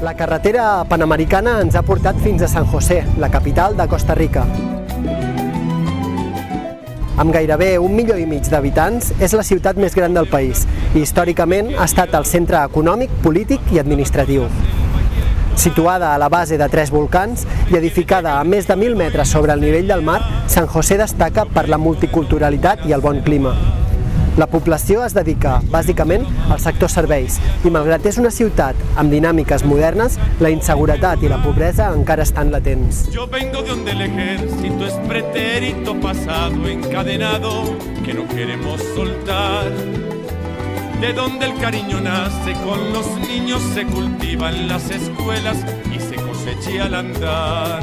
La carretera panamericana ens ha portat fins a San José, la capital de Costa Rica. Amb gairebé 1,5 milions d'habitants, és la ciutat més gran del país i històricament ha estat el centre econòmic, polític i administratiu. Situada a la base de 3 volcans i edificada a més de 1.000 metres sobre el nivell del mar, San José destaca per la multiculturalitat i el bon clima. La població es dedica, bàsicament, al sector serveis i, malgrat és una ciutat amb dinàmiques modernes, la inseguretat i la pobresa encara estan latents. Yo vengo de donde el ejército es pretérito pasado encadenado que no queremos soltar. De donde el cariño nace, con los niños se cultiva en las escuelas y se cosecha al andar.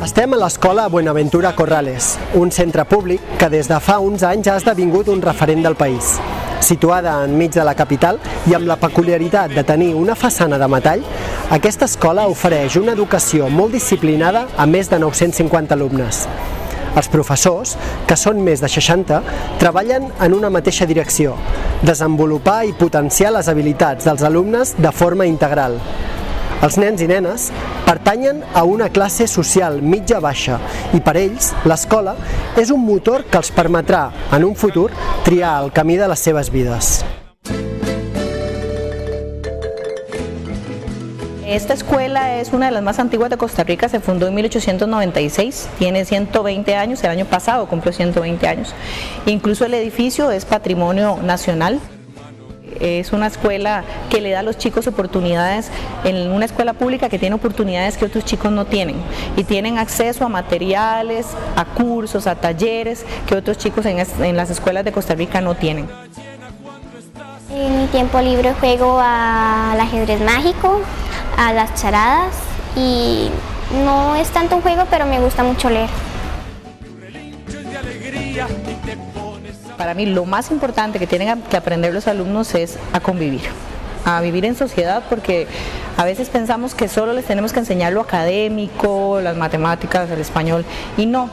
Estem a l'escola Buenaventura Corrales, un centre públic que des de fa uns anys ha esdevingut un referent del país. Situada enmig de la capital i amb la peculiaritat de tenir una façana de metall, aquesta escola ofereix una educació molt disciplinada a més de 950 alumnes. Els professors, que són més de 60, treballen en una mateixa direcció, desenvolupar i potenciar les habilitats dels alumnes de forma integral. Els nens i nenes pertanyen a una classe social mitja-baixa i per ells l'escola és un motor que els permetrà, en un futur, triar el camí de les seves vides. Esta escuela es una de las más antiguas de Costa Rica, se fundó en 1896, tiene 120 años, el año pasado cumplió 120 años. Incluso el edificio es patrimonio nacional. Es una escuela que le da a los chicos oportunidades, en una escuela pública que tiene oportunidades que otros chicos no tienen y tienen acceso a materiales, a cursos, a talleres que otros chicos en las escuelas de Costa Rica no tienen. En mi tiempo libre juego al ajedrez mágico, a las charadas y no es tanto un juego, pero me gusta mucho leer. Para mí lo más importante que tienen que aprender los alumnos es a convivir, a vivir en sociedad, porque a veces pensamos que solo les tenemos que enseñar lo académico, las matemáticas, el español, y no,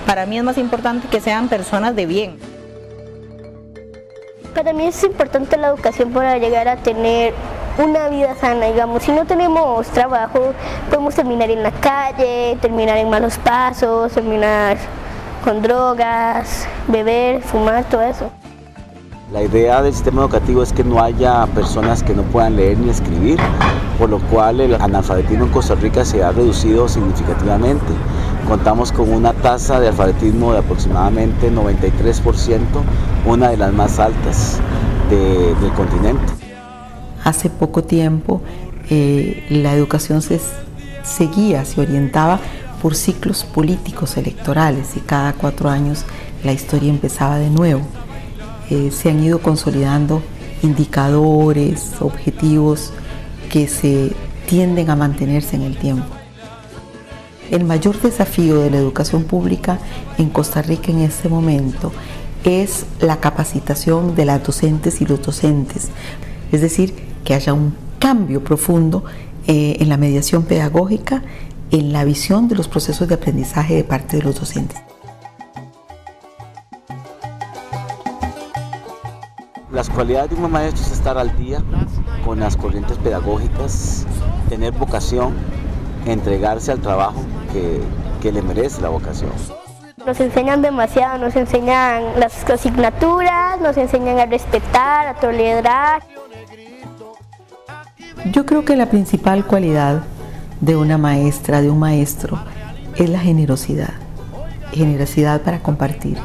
para mí es más importante que sean personas de bien. Para mí es importante la educación para llegar a tener una vida sana, digamos. Si no tenemos trabajo, podemos terminar en la calle, terminar en malos pasos, terminar con drogas, beber, fumar, todo eso. La idea del sistema educativo es que no haya personas que no puedan leer ni escribir, por lo cual el analfabetismo en Costa Rica se ha reducido significativamente. Contamos con una tasa de alfabetismo de aproximadamente 93%, una de las más altas del continente. Hace poco tiempo la educación se orientaba por ciclos políticos electorales y cada 4 años la historia empezaba de nuevo. Se han ido consolidando indicadores, objetivos que se tienden a mantenerse en el tiempo. El mayor desafío de la educación pública en Costa Rica en este momento es la capacitación de las docentes y los docentes, es decir, que haya un cambio profundo en la mediación pedagógica, en la visión de los procesos de aprendizaje de parte de los docentes. Las cualidades de un maestro es estar al día con las corrientes pedagógicas, tener vocación, entregarse al trabajo que le merece la vocación. Nos enseñan demasiado, nos enseñan las asignaturas, nos enseñan a respetar, a tolerar. Yo creo que la principal cualidad de una maestra, de un maestro, es la generosidad. Generosidad para compartir,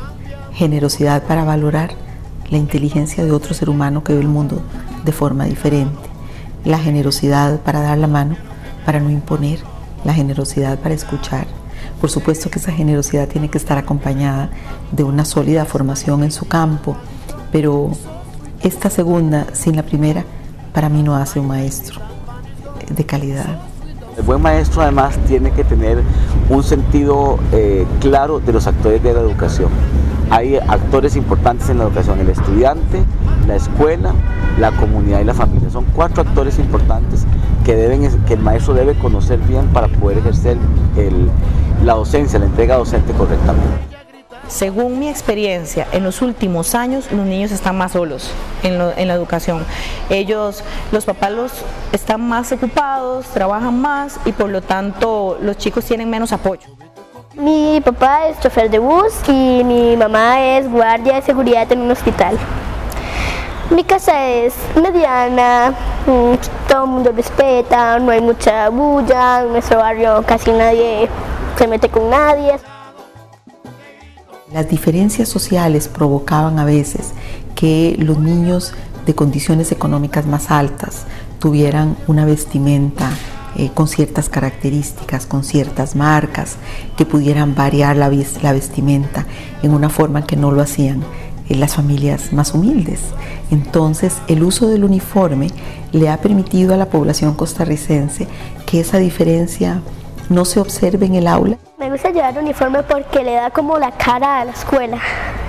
generosidad para valorar la inteligencia de otro ser humano que ve el mundo de forma diferente, la generosidad para dar la mano, para no imponer, la generosidad para escuchar. Por supuesto que esa generosidad tiene que estar acompañada de una sólida formación en su campo, pero esta segunda, sin la primera, para mí no hace un maestro de calidad. El buen maestro además tiene que tener un sentido claro de los actores de la educación. Hay actores importantes en la educación: el estudiante, la escuela, la comunidad y la familia. Son 4 actores importantes que el maestro debe conocer bien para poder ejercer la docencia, la entrega docente correctamente. Según mi experiencia, en los últimos años los niños están más solos en la educación. Los papás están más ocupados, trabajan más y por lo tanto los chicos tienen menos apoyo. Mi papá es chofer de bus y mi mamá es guardia de seguridad en un hospital. Mi casa es mediana, todo el mundo respeta, no hay mucha bulla, en nuestro barrio casi nadie se mete con nadie. Las diferencias sociales provocaban a veces que los niños de condiciones económicas más altas tuvieran una vestimenta con ciertas características, con ciertas marcas, que pudieran variar la vestimenta en una forma que no lo hacían las familias más humildes. Entonces, el uso del uniforme le ha permitido a la población costarricense que esa diferencia no se observe en el aula. Me gusta llevar uniforme porque le da como la cara a la escuela.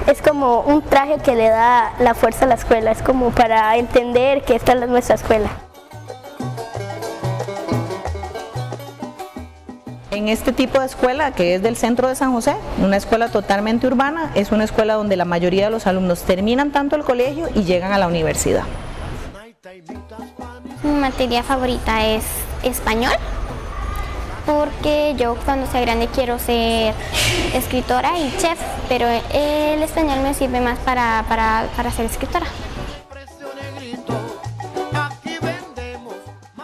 Es como un traje que le da la fuerza a la escuela, es como para entender que esta es nuestra escuela. En este tipo de escuela, que es del centro de San José, una escuela totalmente urbana, es una escuela donde la mayoría de los alumnos terminan tanto el colegio y llegan a la universidad. Mi materia favorita es español, porque yo cuando sea grande quiero ser escritora y chef, pero el español me sirve más para ser escritora.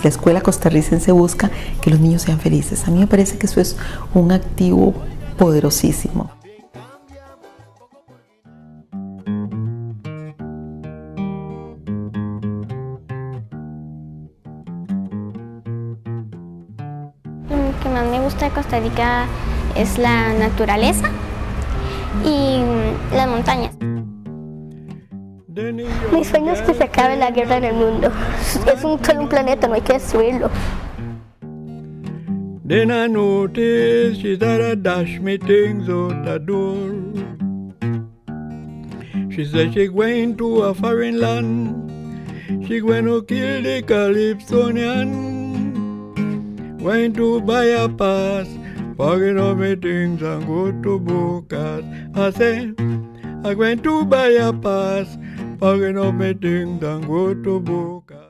La escuela costarricense busca que los niños sean felices. A mí me parece que eso es un activo poderosísimo. Lo que más me gusta de Costa Rica es la naturaleza y las montañas. Mi sueño es que se acabe la guerra en el mundo. Es solo un planeta, no hay que destruirlo. Then I noticed she started dash me things out the door. She said she going to a foreign land. She going to kill the Calypsonian. Going to buy a pass, packing up my things and go to Bocas. I say, I'm going to buy a pass, packing up my things and go to Bocas.